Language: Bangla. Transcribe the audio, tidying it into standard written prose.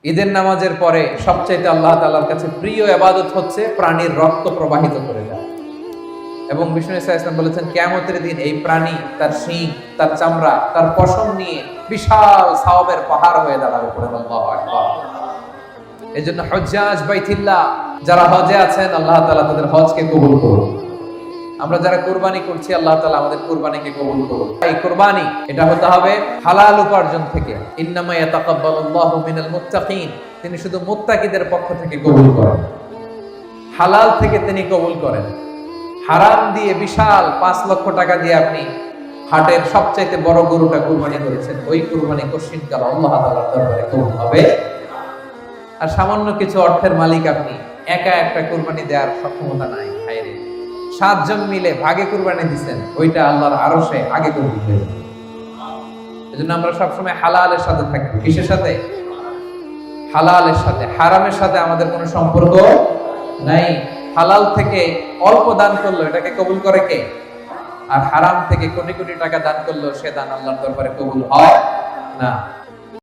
ঈদের নামাজের পরে সবচাইতে আল্লাহ তাআলার কাছে প্রিয় ইবাদত হচ্ছে প্রাণীর রক্ত প্রবাহিত করে দেওয়া। এবং বিষ্ণু ইসা ইসলাম বলেছেন কিয়ামতের দিন এই প্রাণী তার শিং, তার চামড়া, তার পশম নিয়ে বিশাল সওয়াবের পাহাড় হয়ে দাঁড়াবে। আল্লাহু আকবার। এজন্য হুজ্জাজ বাইতুল্লাহ যারা হজে আছেন, আল্লাহ তাআলা তাদের হজকে কবুল করুন। আমরা যারা কুরবানি করছি, আল্লাহ তাআলা আমাদের কুরবানিকে কবুল করুন। এই কুরবানি এটা হতে হবে হালাল উপার্জন থেকে। ইন্নামা ইয়াতাকাব্বালুল্লাহু মিনাল মুত্তাকিন, তিনি শুধু মুত্তাকিদের পক্ষ থেকে কবুল করেন, হালাল থেকে তিনি কবুল করেন। হারাম দিয়ে বিশাল 5 লক্ষ টাকা দিয়ে আপনি হাটের সবচাইতে বড় গরুটা কুরবানি করেছেন, ওই কুরবানি কশিনকাল আল্লাহ তাআলার দরবারে কবুল হবে। আর সামান্য কিছু অর্থের মালিক আপনি, একা একটা কুরবানি দেওয়ার সক্ষমতা নাই, হায়রে 7 জন মিলে ভাগে কুরবানি দিবেন, ওইটা আল্লাহর আরশে আগে কবুল হয়ে যাবে। এজন্য আমরা সবসময় হালালের সাথে থাকবো। কিসের সাথে? হালালের সাথে। হারামের সাথে আমাদের কোনো সম্পর্ক নাই। হালাল থেকে অল্প দান করলো এটাকে কবুল করে কে? আর হারাম থেকে কোটি কোটি টাকা দান করলো সে দান আল্লাহর দরবারে কবুল হয় না।